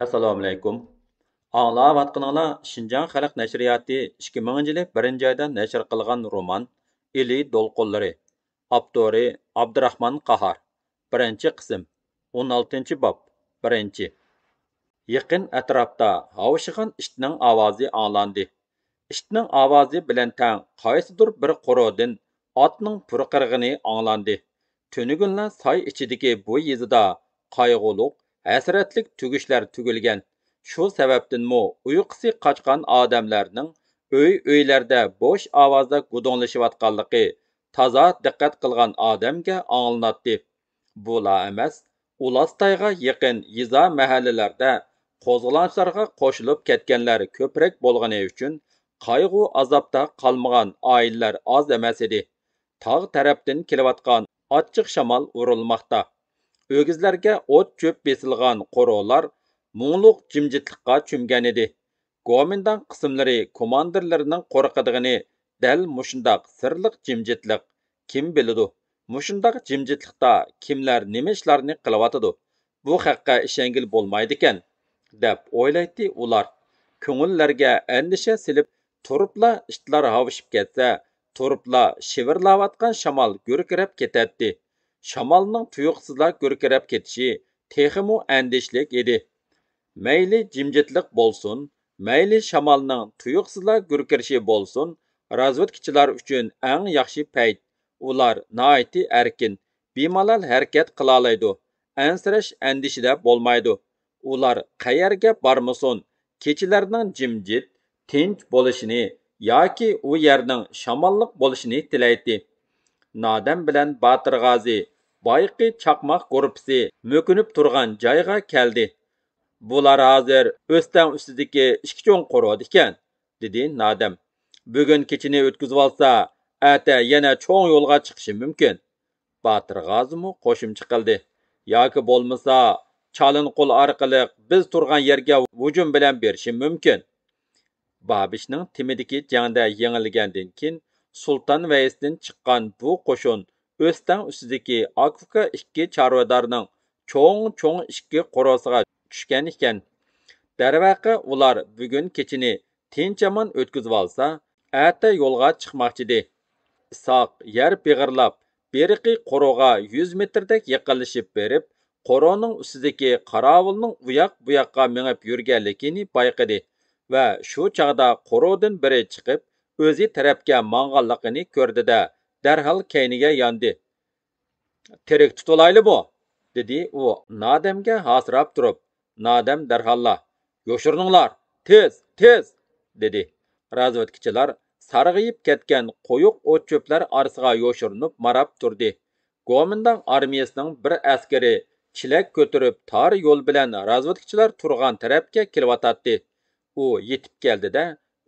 Assalomu alaykum. Anglayotganinglar Şinjan Xalq Nashriyati 2000-yili 1-oyda nashr qilgan roman Ili Dolqunlari. Avtori Abdurahmon Qahar. 1-qism. 16-bob. 1. Yaqin atrofda havışıgan itning ovozi anglandi. Itning ovozi bilan tang qaysidir bir qo'rodin otning purqirg'ini anglandi. Tunigunlar soy ichidagi bu yezida qayg'uluq, hasratlik tugishlar tugilgan. Shu sababdanmi uyqusi qochgan odamlarning uylarda bo'sh ovozda gudonglashayotganligi toza diqqat qilgan odamga anglanadi. Bular emas, Ulastayga yaqin yeza mahallalarda qo'zg'olonchilarga qo'shilib ketganlar ko'proq bo'lgani uchun qayg'u azobda qolmagan oilalar oz emas edi. Tog' tarafdan kelayotgan ochiq shamol urilmoqda. O'gizlarga o't cho'p besilgan qo'rolar muңluq jimjitlikqa cho'mgan edi. Gomindan qismlari komandirlarining qo'rqadigini dal mushundoq sirliq jimjitlik kim biladi? Mushundoq jimjitlikda kimlar nima ishlarni qilyotidi? Bu haqqa ishongil bo'lmaydi ekan, deb o'ylaydi ular. Ko'ngillarga andisha silib turibla ishlar havishib ketsa, turibla shivirlayotgan shamol gurkirab ketadi. Shamolning tuyuqsizla gurkirab ketishi texmu andishlik edi. Mayli jimjitlik bo'lsin, mayli shamolning tuyuqsizla gurkirishi bo'lsin, razvedkachilar uchun eng yaxshi payt. Ular noiti erkin, bemalol harakat qila oladi. Ansirash andishida bo'lmaydi. Ular qayerga bormasin, kechalarning jimjit, tinch bo'lishini yoki u yerning shamolliq bo'lishini tilaydi. Nodam bilan Botir G'ozi boyqi chaqmoq guruhisi mo'kinib turgan joyga keldi. Bular hozir o'stan ustidagi ikki cho'ng qo'rod ekan, dedi Nodam. Bugun kechini o'tkazib olsa, ata yana cho'ng yo'lga chiqishi mumkin. Botir G'ozimi qo'shimcha qildi. Yoki bo'lmasa, Chalinqul orqali biz turgan yerga hujum bilan berishi mumkin. Babishning Timidagi jangda yengilgandan keyin Sulton Vaysdan chiqqan bu qo'shin o'stan ustidagi Akfuka ikki chorvadorning cho'ng ikki qo'rosiga tushgan ekan. Darvaqa ular bugun kechini tinchaman o'tkazib olsa, ata yo'lga chiqmoqchidi. Isoq yer beg'irlab, beriqi qo'roga 100 metrdek yaqinlashib berib, qo'roning ustidagi qarovulning bu yoqqa minib yurganligini payqadi va shu chog'da qo'rodin biri chiqib, o'zi tarafga mang'anligini ko'rdi-da, darhol kayniga yondi. Terik tutulayli bu, dedi u Nodamga hasrab turib. Nodam darholla, yo'shirninglar, tez, dedi. Razvedkachilar sarg'ayib ketgan qo'yuq o't cho'plar orasiga yo'shirinib marab turdi. Gomindan armiyasining bir askari chilak ko'tarib tor yo'l bilan razvedkachilar turgan tarafga kelyotdi. U yetib keldida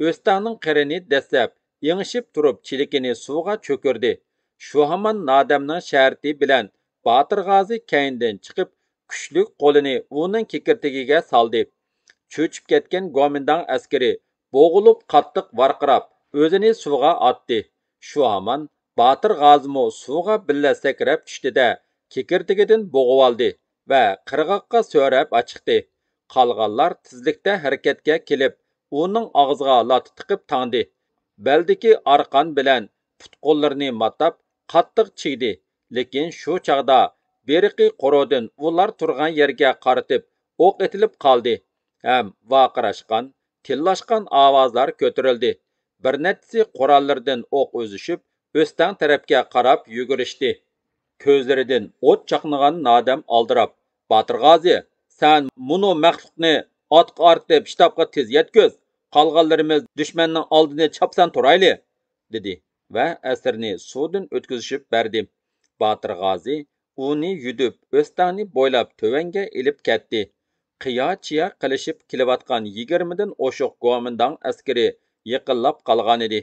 o'stanning qirini dastlab yengishib turib chilikini suvga cho'kirdi. Shu hamon Nodamning sharti bilan Botir G'ozi kayindan chiqib, kuchli qo'lini uning kekirtigiga soldi. Cho'chib ketgan Gomindan askari bo'g'ilib qattiq varqirab, o'zini suvga otdi. Shu hamon Botir G'ozimi suvga billa sakrab tushdi-da, kekirtigidan bo'g'ib oldi va qirg'oqqa so'rab chiqdi. Qolganlar tezlikda harakatga kelib, uning og'ziga lat tiqib tangdi. Beldagi arqon bilan put-qo'llarini matab, qattiq chigdi. Lekin shu chog'da beriqi qo'rodin ular turgan yerga qaratib o'q etilib qoldi. Ham vaqirashgan, tillashgan ovozlar ko'tarildi. Bir nechtasi qurollardan o'q uzishib, o'stan tarafga qarab yugurishdi. Ko'zlaridan o't chaqnagan Nodam aldirab, Botir G'ozi, sen munu maxluqni otqa ortib shtabga tez yetkaz. Qolganlarimiz dushmanning oldini chapsan turayli, dedi va asirni suvdan o'tkazishib berdi. Botir G'ozi uni yudib o'stanni bo'ylab tövanga ilib ketdi. Qiyo-chiya qilishib kelayotgan 20 dan oshiq Gomindan askari yaqinlab qolgan edi.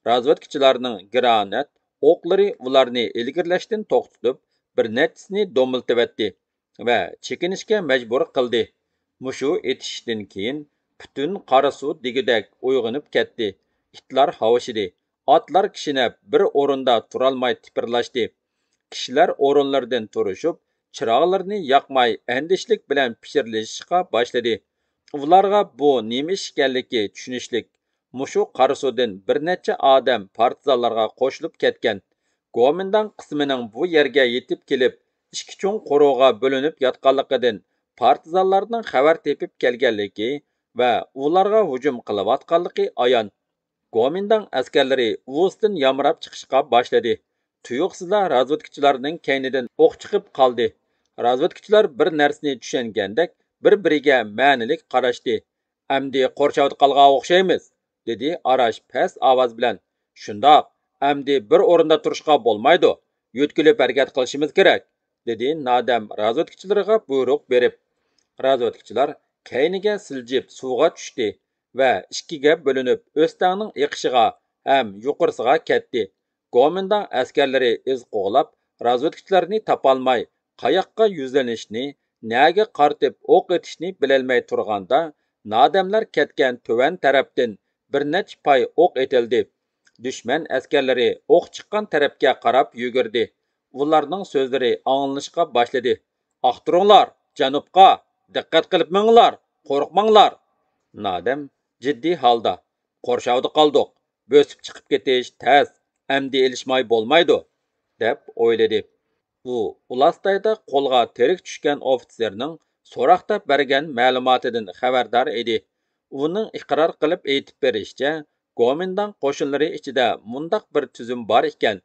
Razvedkachilarning granat o'qlari ularni ilgirlashdan to'xtatib, bir nechasini do'miltibatdi va chekinishga majbur qildi. Mushu etishdan keyin butun Qarasu degidak uyg'onib ketdi. Itlar havishidi. Otlar kishinab bir o'rinda turolmay tipirlashdi. Kishilar o'rinlaridan turishib, chiroqlarni yoqmay andishlik bilan pishirilishga boshladi. Ularga bu nima ish ekanligi tushunishlik. Mushu Qarasudan bir necha odam partizanlarga qo'shilib ketgan. Gomindan qismining bu yerga yetib kelib, ikki cho'ng qo'rg'oga bo'linib yotganligidan partizanlarning xabar tepib kelganligi va ularga hujum qilayotganligi ayon. Gomindan askarlari Uostin yamrab chiqishga boshladi. Tuyuqsizlar razvedkachilarning kaynidan o'q chiqib qoldi. Razvedkachilar bir narsani tushungandek bir-biriga ma'nilik qarashdi. Amdi qo'rshavda qolgan o'xshaymiz, dedi Arash past ovoz bilan. Shundoq, amdi bir o'rinda turishga bo'lmaydi. Yo'tkilib harakat qilishimiz kerak, dedi Nadam razvedkachilarga buyruq berib. Razvedkachilar kayniga siljib suvga tushdi va ikkiga bo'linib o'stangning eqishiga ham yuqorisiga ketdi. Gomindan askarlari iz qo'g'lab razvedkachilarni topolmay qayoqqa yuzlanishni, naga qartib o'q etishni bilolmay turganda nodamlar ketgan tuvan tarafdan bir nech pay o'q etildi. Dushman askarlari o'q chiqqan tarafga qarab yugurdi. Ularning so'zlari anglanishga boshladi. Aqtiringlar, janubqa, diqqat qilib minglar, qo'rqmanglar. Nodam jiddiy holda, qo'rshavda qoldik, bo'sib chiqib ketish tez, amdi elishmay bo'lmaydi, deb o'yladi. U Ulastayda qo'lga terik tushgan ofitserning so'roqda bergan ma'lumotidan xabardor edi. Uning iqror qilib aytib berishicha, Gomindan qo'shinlari ichida mundaq bir tuzum bor ekan.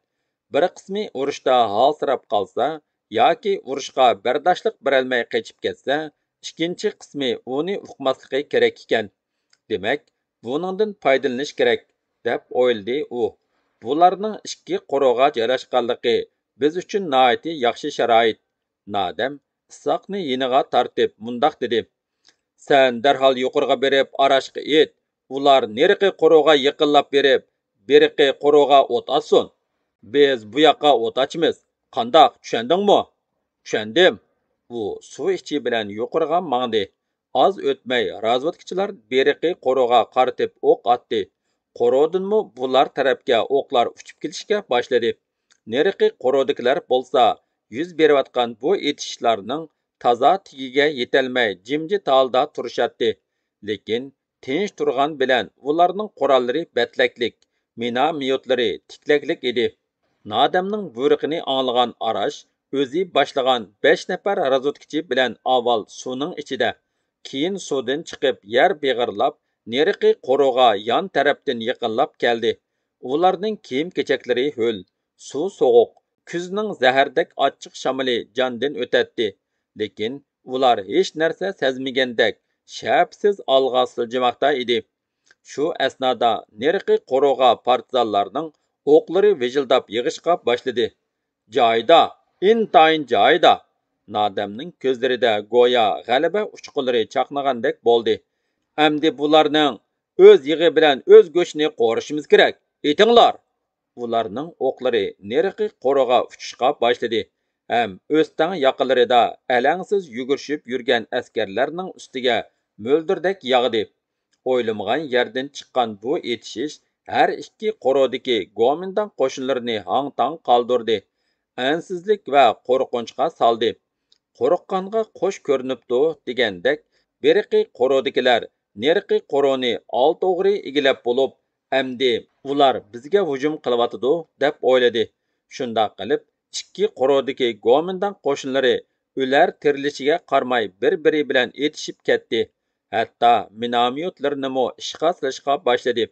Bir qismi urushda halsirab qolsa yoki urushga bardoshlik berolmay qochib ketsa, ikkinchi qismi uni uqmasligi kerak ekan. Demak, buningdan foydalanish kerak, deb o'yladi u. Bularning ikki qo'rg'oga joylashganligi biz uchun nihoyatda yaxshi sharoit. Nodam Isoqni yeniga tortib mundoq dedi. Sen darhol yuqoriga berib arashqa et. Ular neriqi qo'rg'oga yaqinlab berib, beriqi qo'rg'oga o't atsin. Biz bu yoqqa o't ochimiz. Qandoq, tushundingmi? Tushundim. U suv ichi bilan yuqoriga mangdi. Az o'tmay razvedkachilar beriqi qo'rg'oga qaratib o'q atdi. Qo'rg'odinmi bular tarafga o'qlar uchib kelishga boshladi. Neriqi qo'rg'odikilar bo'lsa, yuz berayotgan bu etishlarning toza tigiga yetolmay jimjit holda turishatdi. Lekin tinch turgan bilan ularning qurollari batlaklik, minomyotlari tiklaklik edi. Nodamning buyrug'ini anglagan Arash o'zi boshlagan 5 nafar razvedkachi bilan avval suvning ichida, keyin suvdan chiqib yer beg'irlab, neriqi qo'rg'oga yon tarafdan yaqinlab keldi. Ularning kiyim-kechaklari ho'l, suv sovuq, kuzning zahardek ochiq shamoli jondan o'tadi. Lekin ular hech narsa sezmagandek shapsiz olg'a siljimoqda edi. Shu asnoda neriqi qo'rg'oga partizanlarning o'qlari vijildab yig'ishqa boshladi. Joyida, intayin joyida. Nodamning ko'zlarida go'yo g'alaba uchqunlari chaqnagandek bo'ldi. Amdi bularning o'z yig'i bilan o'z go'shtini qo'rishimiz kerak. Etinglar. Ularning o'qlari neriqi qo'rg'oga uchishqa boshladi. Ham o'stang yaqinlarida alangsiz yugurishib yurgan askarlarning ustiga mo'ldirdek yog'di. O'ylamagan yerdan chiqqan bu etishish har ikki qo'rg'odagi Gomindan qo'shinlarini hang-tang qoldirdi. Ansizlik va qo'rqinchga soldi. Qo'rqqanga qo'sh ko'rinibdi degandek, beriqi qo'rg'odikilar neriqi qo'rg'oni olto'g'ri egilab bo'lib, amdi ular bizga hujum qilyotidi deb o'yladi. Shundoq qilib, ikki qo'rg'odagi Gomindan qo'shinlari ular tirilishiga qarmay bir-biri bilan etishib ketdi. Hatto minomyotlarnimi ishga solishga boshladi.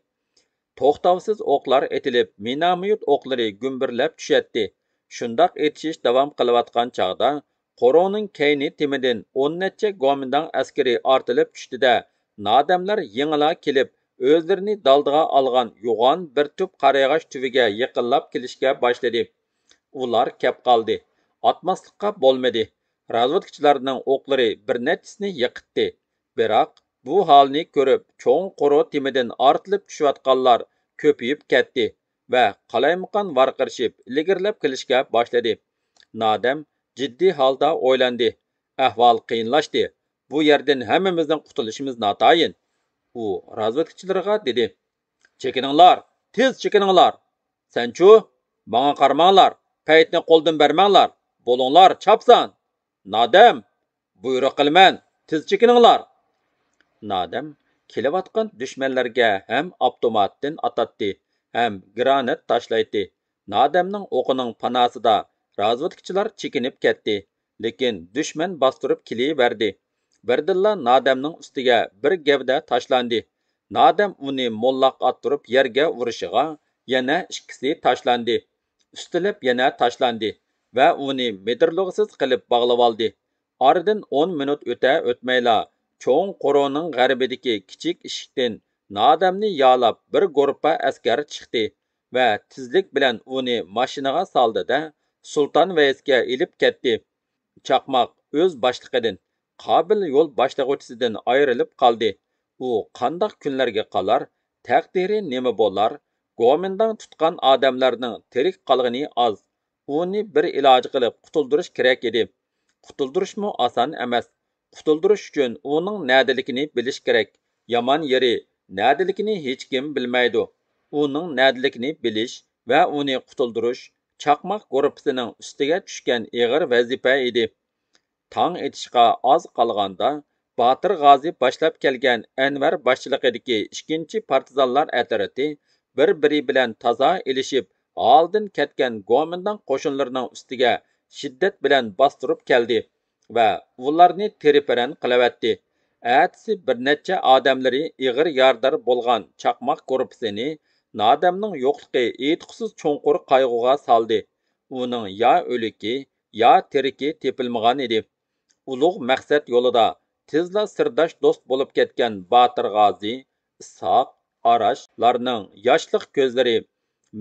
To'xtovsiz o'qlar etilib, minomyot o'qlari gumbirlab tushadi. Shundoq etishish davom qilayotgan chog'da qo'rg'onning kayni timidan 10 necha Gomindan askari ortilib tushdi-da, nodamlar yengila kelib, o'zlarini daldiga olgan yo'g'on bir tup qarag'ash tuviga yaqinlab kelishga boshladi. Ular kep qoldi. Atmaslikqa bo'lmadi. Razvedkachilarning o'qlari bir nechasini yiqitdi. Biroq bu holni ko'rib, cho'ng qo'rg'on timidan ortilib tushayotganlar ko'payib ketdi va qalaymaqon varqirishib, ilgirlab kelishga boshladi. Nodam jiddiy holda o'ylandi. Ahvol qiyinlashdi. Bu yerdan hammamizning qutulishimiz notayin. U razvedkachilarga dedi. Chekininglar, tez chekininglar. Sanchu, bana qarmanglar, paytni qo'ldan bermanglar. Bo'linglar, chapsan. Nodam, buyruq qilman, tez chekininglar. Nadam kelayotgan düşmanlarga ham avtomatdan atatdi, ham granat tashlaydi. Nadamning o'qining panasida razvedkachilar chekinib ketdi, lekin düşman bostirib kelaverdi. Birdilla Nadamning ustiga bir gavda tashlandi. Nadam uni mollaq attirib yerga urishiga yana ikkisi tashlandi. Ustilib yana tashlandi va uni medirlig'siz qilib bog'lab oldi. Oradan 10 minut o'tmayla cho'ng qo'roning g'arbidagi kichik eshikdan Nadamni yalab bir guruhpa askar chiqdi va tezlik bilan uni mashinaga soldi-da Sulton Vaysga ilib ketdi. Chaqmoq o'z boshlig'idan, qobil yo'l boshlag'uvchisidan ayrilib qoldi. U qandoq kunlarga qolar, taqdiri nima bo'lar, Gomindang tutgan odamlarning tirik qolgani oz. Uni bir iloj qilib qutuldirish kerak edi. Qutuldirishmi oson emas. Qutuldirish uchun uning nadiligini bilish kerak. Yomon yeri nadiligini hech kim bilmaydi. Uning nadiligini bilish va uni qutuldirish chaqmoq guruhining ustiga tushgan ig'ir vazifa edi. Tong etishga oz qolganda Botir G'ozi boshlab kelgan Anvar boshchiligidagi ikkinchi partizanlar atrati bir-biri bilan toza ilishib, oldin ketgan Gomindang qo'shinlarining ustiga shiddat bilan bostirib keldi va ularni teriparan qilavatdi. Atisi bir necha odamlari ig'ir yordar bo'lgan chaqmoq guruhisini Nadamning yo'qligi e'tiqsiz cho'nqur qayg'uga soldi. Uning yo o'liki, yo tiriki tepilmagan edi. Ulug' maqsad yo'lida tezla sirdosh do'st bo'lib ketgan Botir G'ozi, Ishoq, Arashlarning yoshliq ko'zlari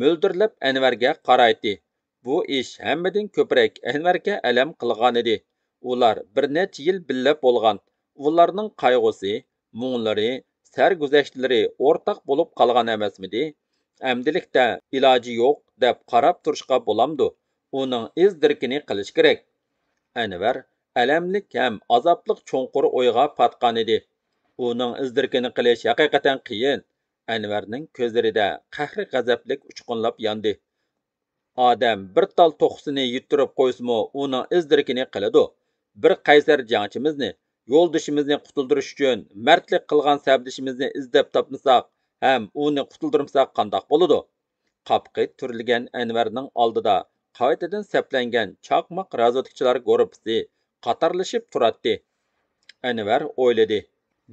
mo'ldirlab Anvarga qaraydi. Bu ish hammadan ko'proq Anvarga alam qilgan edi. Ular bir necha yil billa bo'lgan. Ularning qayg'usi, muңlari, sarguzashtlari o'rtaq bo'lib qolgan emasmidi? Amdilikda iloji yo'q deb qarab turishga bo'lamdi. Uning izdirkini qilish kerak. Anvar alamlik ham azoblik cho'nqur o'yga patgan edi. Uning izdirkini qilish haqiqatan qiyin. Anvarning ko'zlarida qahri g'azablik uchqunlab yondi. Odam bir tal to'qisini yuttirib qo'ysimi, uning izdirkini qiladi. Bir qaysar jangchimizni, yo'ldishimizni qutuldirish uchun mardlik qilgan sabdishimizni izlab topmasak, ham uni qutuldirmasak qandoq bo'ladi? Qapqi turilgan Anvarning oldida qaytadan saplangan chaqmoq razvedkachilar guruhi qatorlashib turadi. Anvar o'yladi.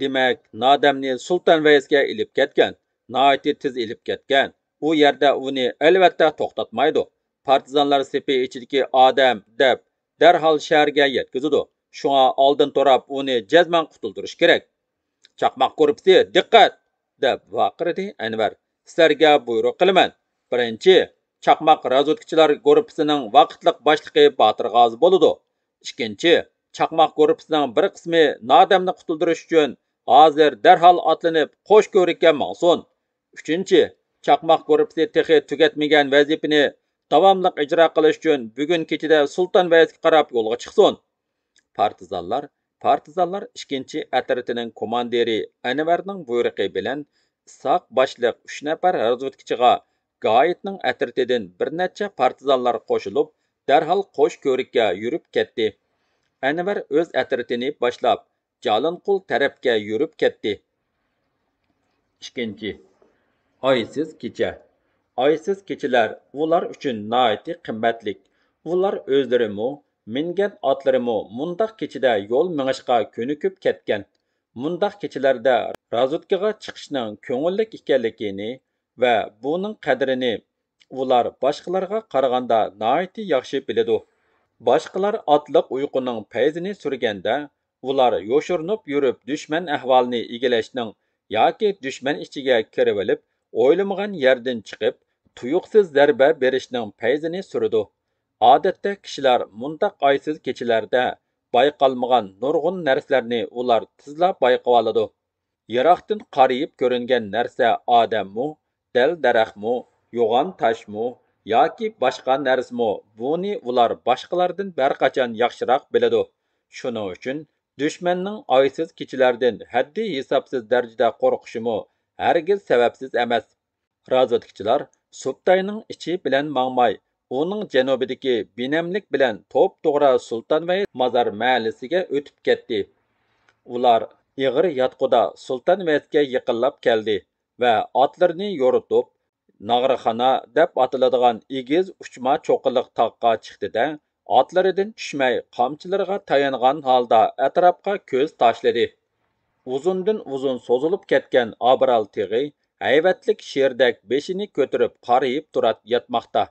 Demak, Nadamni Sulton Vaysga ilib ketgan. Nihoyatda tez ilib ketgan. U yerda uni albatta to'xtatmaydi. Partizanlar sepi ichidagi odam deb darhol shaharga yetkazadi. Shunga oldin turib uni jazman qutuldirish kerak. Chaqmoq guruhi, diqqat! Deb vaqirdi Anvar. Sizlarga buyruq qilaman. Birinchi, chaqmoq razvedkachilar guruhining vaqtliq boshlig'i Botir G'ozi bo'ladi. Ikkinchi, chaqmoq guruhining bir qismi Nadamni qutuldirish uchun hozir darhol otlanib qo'sh ko'rikka mangsun. Uchinchi, chaqmoq guruhi texi tugatmagan vazifani davomli ijro qilish uchun bugun kechida Sulton Vaysga qarab yo'lga chiqsin. Partizanlar ikkinchi atritining komandiri Anvarning buyrug'i bilan Ishoq boshliq 3 nafar razvedkachiga G'oyitning atritidan bir necha partizanlar qo'shilib, darhol qo'sh ko'rikka yurib ketdi. Anvar o'z atritini boshlab Jalinqul tarafga yurib ketdi. Ikkinchi, oysiz kecha. Oysiz kechalar ular uchun nihoyatda qimmatlik. Ular o'zlarimi, mingan otlarimi mundaq kechada yo'l mengishga ko'nikib ketgan. Mundaq kechalarda razvedkaga chiqishning ko'ngillik ekanligini va buning qadrini ular boshqalarga qaraganda nihoyatda yaxshi biladi. Boshqalar otliq uyquning payzini surganda, ular yo'shirinib yurib dushman ahvolini egallashning yoki dushman ichiga kirib olib, o'ylamagan yerdan chiqib, tuyuqsiz zarba berishning payzini suradi. Odatda kishilar mundaq oysiz kechalarda bayqalmagan nurg'un narsalarni ular tezla bayqab oladi. Yiroqdan qarayib ko'ringan narsa odammi, dal daraxtmi, yo'g'on toshmi yoki boshqa narsami, buni ular boshqalardan barqachon yaxshiroq biladi. Shuning uchun dushmanning oysiz kechalardan haddi hisobsiz darajada qo'rqishimi hargiz sababsiz emas. Razvedkachilar Subtayning ichi bilan mangmay, uning janubidagi binamlik bilan to'p-to'g'ri Sulton Vays mazar mahallasiga o'tib ketdi. Ular ig'ir yotquda sulton vatga yaqinlab keldi va otlarini yo'ritib nag'rixona deb atiladigan egiz uchma cho'qiliq tog'ga chiqdida otlaridan tushmay qamchilariga tayangan holda atrofga ko'z tashladi. Uzundan uzun so'zilib ketgan Abral tig'i hayvatlik sherdak beshini ko'tarib qarayib turib yotmoqda.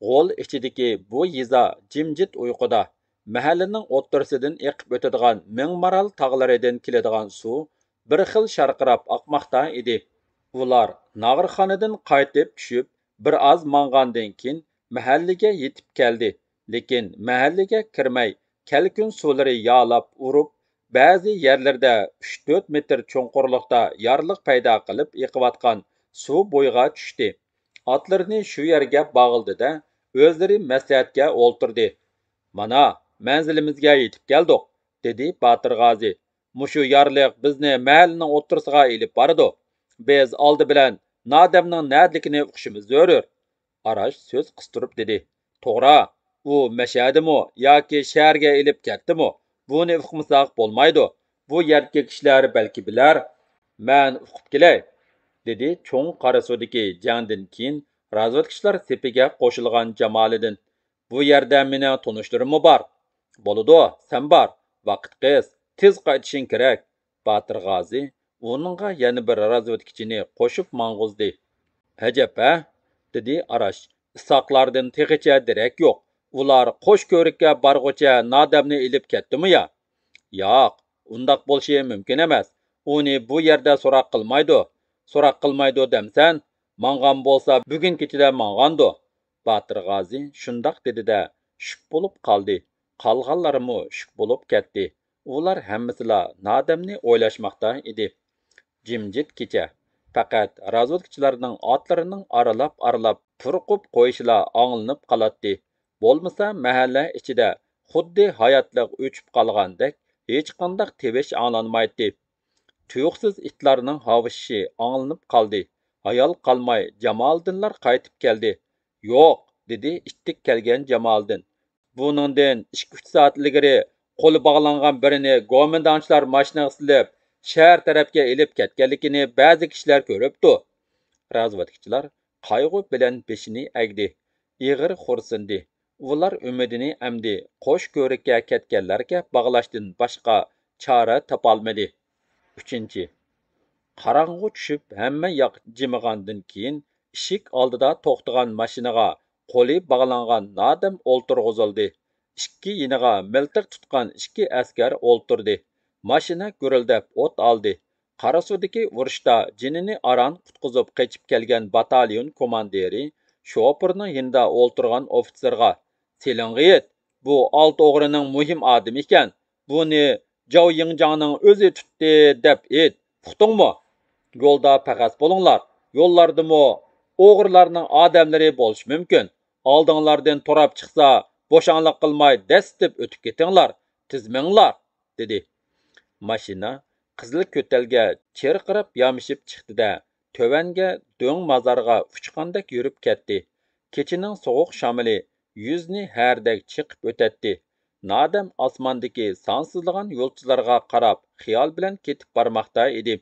G'o'l ichidagi bu yiza jimjit uyquda. Mahallaning o'ttirisidan eqib o'tadigan mingmaral tog'laridan keladigan suv bir xil sharqirab oqmoqda edi. Ular Nag'rixonadan qaytib tushib, bir oz mang'andan keyin mahallaga yetib keldi. Lekin mahallaga kirmay, kalkun suvlari yalab urib, ba'zi yerlarda 3-4 metr cho'nqurlikda yarliq paydo qilib yiqiyotgan suv bo'yiga tushdi. Otlarini shu yerga bog'ildida o'zlari maslahatga o'ltirdi. Mana manzilimizga yetib keldik, dedi Botir G'ozi. Mushu yarliq bizni mahallaning o'ttirisiga ilib boradi. Biz oldi bilan Nadamning nadlikini o'qishimiz zarur. Arash so'z qistirib dedi. To'g'ri, u mashadimi yoki shaharga ilib ketdimi? Buni uqmasak bo'lmaydi. Bu yerga kishilar balki bilar. Men uqib kelay, dedi cho'ng qarasudagi jangdan keyin razvedkachilar sepiga qo'shilgan Jamoliddin. Bu yerda meni tanishlarim bor. Bo'ladi, sen bor. Vaqt qiz, tez qaytishing kerak. Botir G'ozi o'rninga yana bir razvedkachini qo'shib mang'uzdi. Ajab, ha? Dedi Arash. Isoqlardan tegicha derak yo'q. Ular qo'sh ko'rikka borg'ucha Nadamni ilib ketdimi ya? Yo'q, undaq bo'lishi mumkin emas. Uni bu yerda so'roq qilmaydi. So'roq qilmaydi demsan, mang'an bo'lsa bugun kechida mang'andi. Botir G'ozi shundoq dedi-da, shuk bo'lib qoldi. Qolganlarimi shuk bo'lib ketdi. Ular hammasila Nadamni o'ylashmoqda edi. Jimjit kecha. Faqat razvedkachilarning otlarining aralab turqib qo'yishila anglanib qoladi. Bo'lmasa mahalla ichida xuddi hayotliq o'chib qolgandek hech qanday tevish anglanmaydi. Tuyuqsiz itlarning havishishi anglanib qoldi. Ayol qolmay Jamoliddinlar qaytib keldi. Yo'q, dedi ittik kelgan Jamoliddin. Buningdan 2-3 soat ilgari qo'li bog'langan birini go'mindonchilar mashinaga silib shahar tarafga ilib ketganligini ba'zi kishilar ko'ribdi. Razvedkachilar qayg'u bilan beshini egdi. Ig'ir xursindi. Ular umidini amdi qo'sh ko'rikka ketganlarga bog'lashdan boshqa chora topolmadi. 3. Qarong'u tushib hamma yoq jimig'andan keyin eshik oldida to'xtagan mashinaga qo'li bog'langan Nadam o'ltirg'izildi. Ikki yiniga miltiq tutgan 2 askar o'ltirdi. Mashina gurildab o't oldi. Qarasudagi urushda jinini aron qutqizib qochib kelgan batalyon komandiri shofirning yinida o'ltirgan ofitserga "Seling'iyet, bu alt o'g'rining muhim odami ekan. Buni Zhao Yingjiangning o'zi tutdi" deb ayt. Uqdingmi? Yo'lda paqas bo'linglar. Yo'llardimi o'g'rilarning odamlari bo'lishi mumkin. Oldinglardan turab chiqsa, bo'shanglik qilmay dastib o'tib ketinglar. Tizminglar, dedi. Mashina qizil ko'talga cherqirab yamishib chiqdi-da, tövanga do'ng mozorga uchqandek yurib ketdi. Kechining sovuq shamili yuzni hardek chiqib o'tadi. Nadam osmondagi sonsizlagan yo'lchilarga qarab xiyol bilan ketib bormoqda edi.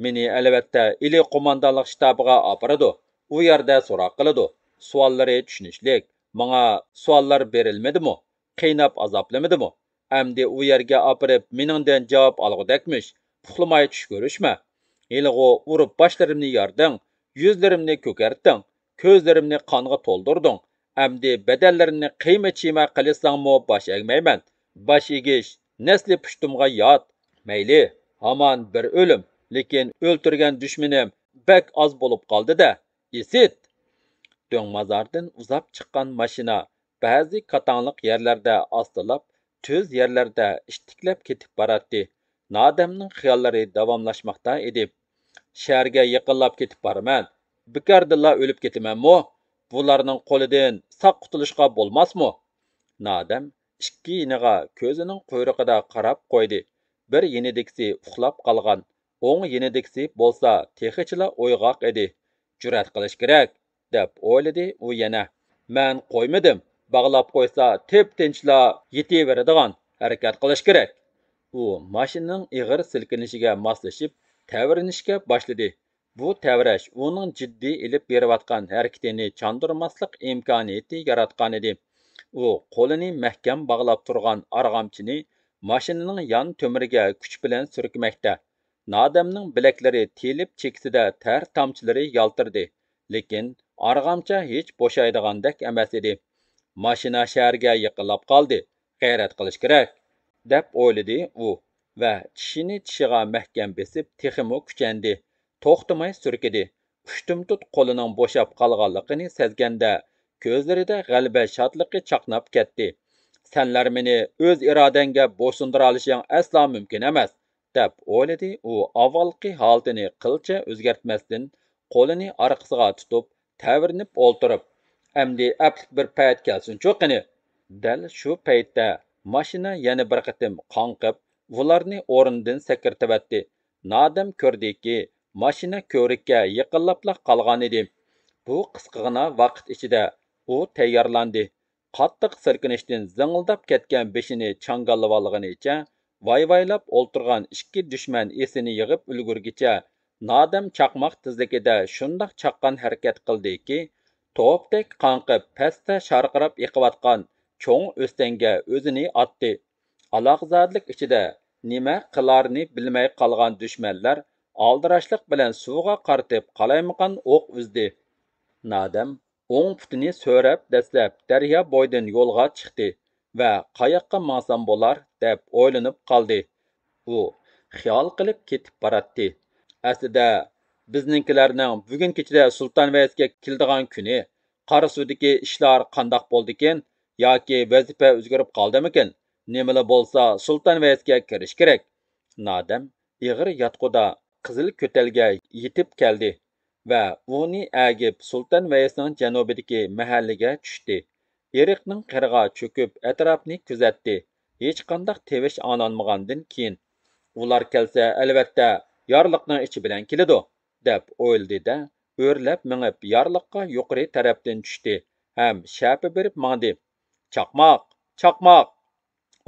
Meni albatta ili qo'mondonlik shtabiga oboradi. U yerda so'roq qiladi. Savollari tushunishlik. Menga savollar berilmadimi? Qiynab azoblamadimi? Amdi u yerga opirib meningdan javob olgudakmish. Puxlamay tush ko'rishma. Ilg'u urib boshlarimni yording, yuzlarimni ko'kartding, ko'zlarimni qonga to'ldirding. Amdi badallarimni qiyma-chiyma qilsangmi bosh egmayman. Bosh egish nasli pushtimga yot. Mayli, hamon bir o'lim. Lekin o'ltirgan dushmanim bak oz bo'lib qoldi-da. Isit. Do'ngmazordan uzab chiqqan mashina ba'zi qatanliq yerlarda ostilab, tuz yerlarda ishtiklab ketib boradi. Nadamning xiyollari davomlashmoqda edi. Shaharga yaqinlab ketib boraman. Bikardilla o'lib ketamanmi? Bularning qo'lidan saq qutulishga bo'lmasmi? Nadam ikki yiniga ko'zining quyrug'ida qarab qo'ydi. Bir yinidiksi uxlab qolgan. O'ng yinidiksi bo'lsa texichila o'yg'oq edi. Jur'at qilish kerak, deb o'yladi u yana. Men qo'ymadim. Bog'lab qo'ysa tep tinchla yetaveradigan. Harakat qilish kerak. U mashinaning ig'ir silkinishiga moslashib, tavrinishga boshladi. Bu tavrash uning jiddiy ilib berayotgan harakatini chandurmaslik imkoniyati yaratgan edi. U qo'lini mahkam bog'lab turgan arg'amchini mashinaning yon to'miriga kuch bilan surkmoqda. Nodamning bilaklari telib chekisida ter tomchilari yaltirdi, lekin arg'amcha hech bo'shaydigandek emas edi. Mashina shaharga yiqilib qoldi. G'ayrat qilish kerak, deb o'yladi u va tishini tishiga mahkam besib texmo kuchandi. To'xtamay surkidi. Ushtumtut qo'lining bo'shab qolganligini sezganda ko'zlarida g'alaba shodligi chaqnab ketdi. Senlar meni o'z irodangga bo'ysundira olishing aslo mumkin emas, deb o'yladi u avvalgi holatini qilcha o'zgartmasdan qo'lini orqasiga tutib tavirnib o'ltirib. Amdi aplik bir payt kelsin cho'qini. Dal shu paytda mashina yana bir qatim qonqib, ularni o'rnidan sakirtibatdi. Nodam ko'rdiki, mashina ko'rikka yiqilibla qolgan edi. Bu qisqagina vaqt ichida u tayyorlandi. Qattiq silkinishdan zing'ildab ketgan beshini changallab olganicha, vayvaylab o'ltirgan ikki dushman esini yig'ib ulgurgicha, Nodam chaqmoq tezligida shundoq chaqqan harakat qildiki, to'pdek qanqib pastda sharqirab yiqiyotgan cho'ng o'stanga o'zini otdi. Aloqzodlik ichida nima qilarini bilmay qolgan dushmanlar aldirashlik bilan suvga qaratib qalaymaqan o'q uzdi. Nodam o'ng putini so'rab dastlab daryo bo'yidan yo'lga chiqdi va qayoqqa mansam bo'lar deb o'ylanib qoldi. U xiyol qilib ketib boradi. Aslida bizninkilarning bugun kechida Sulton Vaysga keldigan kuni Qarasuvdagi ishlar qandoq bo'ldikin yoki vazifa o'zgarib qoldimikin? Nimala bo'lsa Sulton Vaysga kirish kerak. Nodam ig'ir yotquda qizil ko'talga yetib keldi va uni agib Sulton Vaysning janubidagi mahallaga tushdi. Eriqning qirg'a cho'kib atrofni kuzatdi. Hech qanday tevish anonmagandan keyin ular kelsa albatta yorliqning ichi bilan keladi, deb o'yladi-da, o'rlab mingib yorliqqa yuqori tarafdan tushdi ham shapi berib mangdi. Chaqmoq, chaqmoq.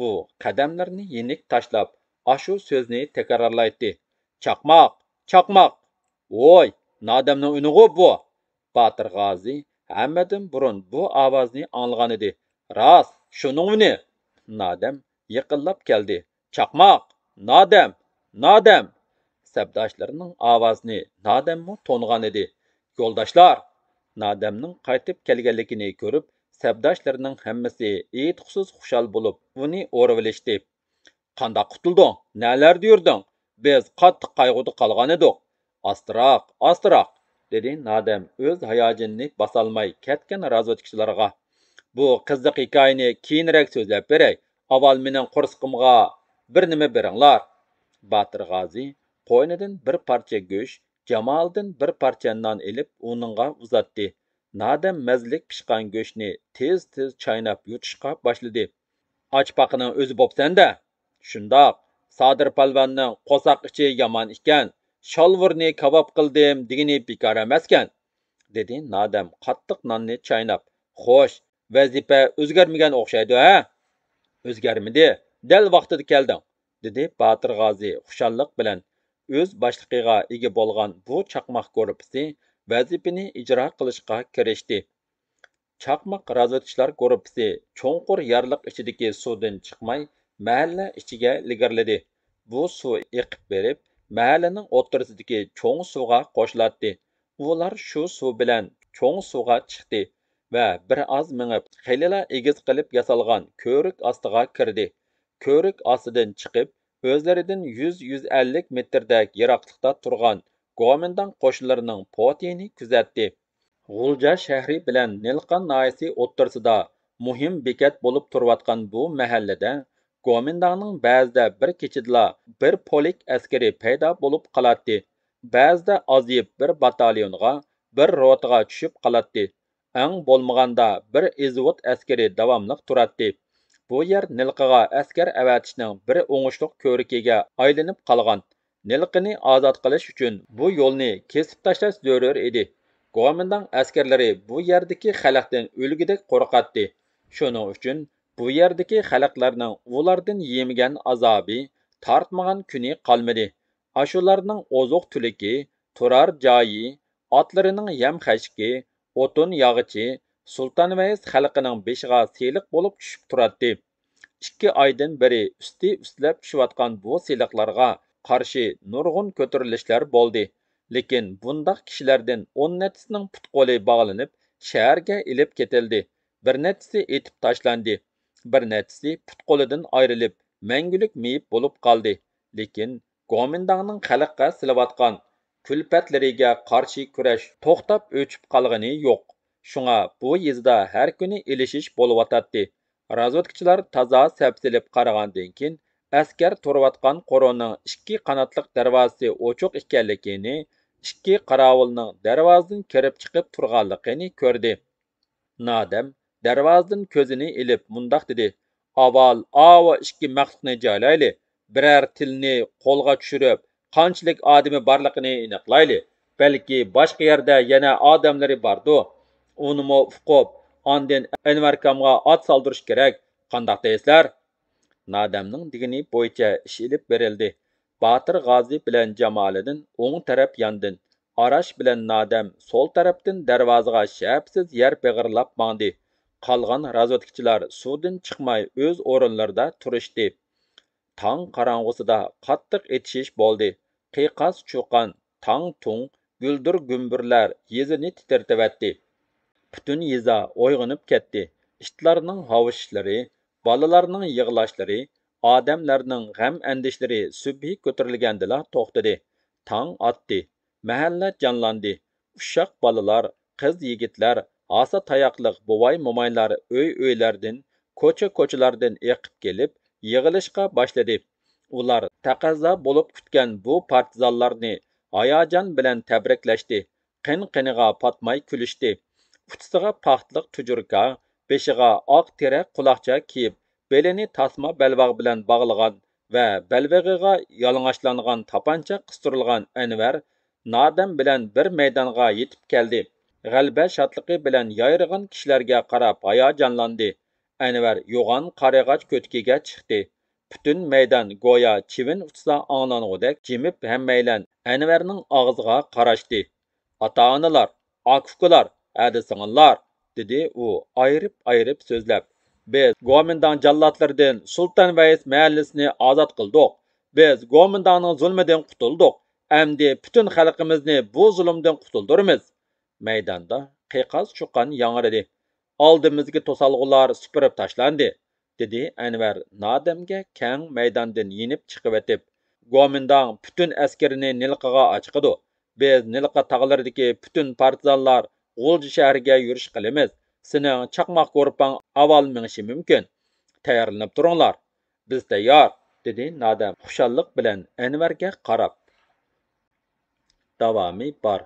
U qadamlarini yenik tashlab ashu so'zni takrorlaydi. Chaqmoq, chaqmoq. Voy, nodamning unig'i bu. Botir G'ozi hammadan burun bu ovozni anglagan edi. Rost, shuning uni. Nodam yiqilib keldi. Chaqmoq, nodam, nodam. Sabdoshlarining ovozini nodammi to'ngan edi. Yo'ldoshlar, nodamning qaytib kelganligini ko'rib, sabdoshlarining hammasi e'tiqsiz xushal bo'lib, uni o'rvilishdi. Qandoq qutulding? Nalarda yurding? Biz qattiq qayg'uda qolgan edik. Astroq, astroq, dedi Nodam o'z hayojonini bosolmay ketgan razvedkachilarga. Bu qiziq hikoyani keyinroq so'zlab beray. Avval mening qo'rsqimga bir nima beringlar. Botir G'ozi qo'ynidan bir parcha go'sht, Jamoliddin bir parcha non ilib uningga uzatdi. Nodam mazlik pishgan go'shtni tez-tez chaynab yutishga boshladi. Ochpoqining o'zi bo'psan-da. Shundoq, Sodir palvonning qo'saq ichi yomon ekan, sholvurni kabob qildim degani bekor emaskan, dedi Nodam qattiq nonni chaynab. Xo'sh, vazifa o'zgarmagan o'xshaydi, ha? O'zgarmadi, dal vaqtida kelding, dedi Botir G'ozi xushallik bilan. O'z boshliqiga ega bo'lgan bu chaqmoq guruhi vazifani ijro qilishga kirishdi. Chaqmoq razvedkachilar guruhi cho'nqur yarliq ichidagi suvdan chiqmay mahalla ichiga ilgariladi. Bu suv eqib berib mahallaning o'rtasidagi cho'ng suvga qo'shiladi. Ular shu suv bilan cho'ng suvga chiqdi va bir oz mingib xilila egiz qilib yasalgan ko'rik ostiga kirdi. Ko'rik ostidan chiqib o'zlaridan 100-150 metrdak yiroqlikda turgan Gomindan qo'shinlarining potini kuzatdi. G'ulja shahri bilan Nilqan noyasi o'rtasida muhim bekat bo'lib turayotgan bu mahallada Gomindanning ba'zida bir kechidala bir polik askari paydo bo'lib qoladi. Ba'zida ozib bir batalyonga, bir rotaga tushib qoladi. Eng bo'lmaganda bir ezvot askari davomli turadi. Bu yer Nilqiga askar avatishning bir o'ngishliq ko'rikiga aylanib qolgan. Nilqini ozod qilish uchun bu yo'lni kesib tashlash zarur edi. Gomindan askarlari bu yerdagi xalqdan o'lgidek qo'rqatdi. Shuning uchun bu yerdagi xalqlarning ulardan yemagan azobi, Tartmagan kuni qolmadi. Aşularning ozuq-tuliki, turar joyi, otlarining yem-xashki, o'tin yog'ichi Sultan Vays xalqining beshiga seliq bo'lib tushib turadi. 2 oydan beri üstlab tushayotgan bu seliqlarga qarshi nurg'un ko'tarilishlar bo'ldi. Lekin bundaq kishilardan 10 nechtasining put-qo'li bog'lanib, shaharga ilib ketildi. Bir nechtasi etib tashlandi. Bir nechtasi put-qo'lidan ayrilib, mangulik meyib bo'lib qoldi. Lekin Gomindangning xalqqa silayotgan kulfatlariga qarshi kurash to'xtab o'chib qolgani yo'q. Shunga bu yezda har kuni ilishish bo'layotadi. Razvedkachilar taza səpsilib qaragandan keyin askar turayotgan qo'ronning 2 qanotliq darvozasi ochiq ekanligini, 2 qarovulning darvozadan kirib chiqib turganligini ko'rdi. Nodam darvozadan ko'zini ilib mundoq dedi: "Avval ava 2 maqsudni joylayli, biror tilni qo'lga tushirib, qanchalik odami borligini aniqlayli. Balki boshqa yerda yana odamlari bordu. Unimi uqib, ondan Anvarkamga ot soldirish kerak. Qandoq deysizlar?" Nodamning degani bo'yicha ish ilib berildi. Botir G'ozi bilan Jamoliddin o'ng taraf yondin, Arash bilan Nodam so'l tarafdan darvozaga shapsiz yer beg'irlab mangdi. Qolgan razvedkachilar suvdan chiqmay o'z o'rinlarida turishdi. Tong qorong'usida qattiq etishish bo'ldi. Qiyoqas cho'qan, tang-tung, guldir-gumburlar yezini titirtibatdi. Butun yeza o'yg'inib ketdi. Itlarning hovushishlari, bolalarning yig'lashlari, odamlarning g'am andishlari subhi ko'tarilgandila to'xtadi. Tong otdi. Mahalla jonlandi. Ushoq bolalar, qiz-yigitlar, asa tayoqliq buvay-mo'maylar uy-uylardan, ko'cha-ko'chalardan eqib kelib, yig'ilishga boshladi. Ular taqozo bo'lib kutgan bu partizanlarni hayajon bilan tabriklashdi. Qin-qiniga patmay kulishdi. Uchisiga paxtliq tujurka, beshiga oq tera quloqcha kiyib, belini tasma belbog' bilan bog'lagan va belbog'iga yalang'ochlangan tapancha qistirilgan Anvar Nodam bilan bir maydonga yetib keldi. G'alaba shodligi bilan yayrag'an kishilarga qarab hayajonlandi. Anvar yo'g'on qarag'och ko'tkiga chiqdi. Butun maydon go'yo chivin uchsa anglangudek jimib hammaylan Anvarning og'ziga qarashdi. "Ota-onalar, aka-ukalar, adisinglar", dedi u ayirib so'zlab. "Biz Gomindang jallotlaridan Sultan Vays mahallasini ozod qildik. Biz Gomindangning zulmidan qutuldik. Endi butun xalqimizni bu zulmdan qutuldiramiz." Maydonda qiyoqas cho'qqan yangradi. "Oldimizga to'salg'ular supurib tashlandi", dedi Anvar Nodamga keng maydondan yenib chiqib o'tib. "Gomindang butun askarini Nilqiga ochqidi. Biz Nilqa tog'laridagi butun partizanlar G'ulji shahriga yurish qilamiz. Sening chaqmoq ko'rpang avval minishi mumkin. Tayyorlanib turinglar. Biz tayyor", dedi Nodam xushallik bilan Anvarga qarab. Davomi bor.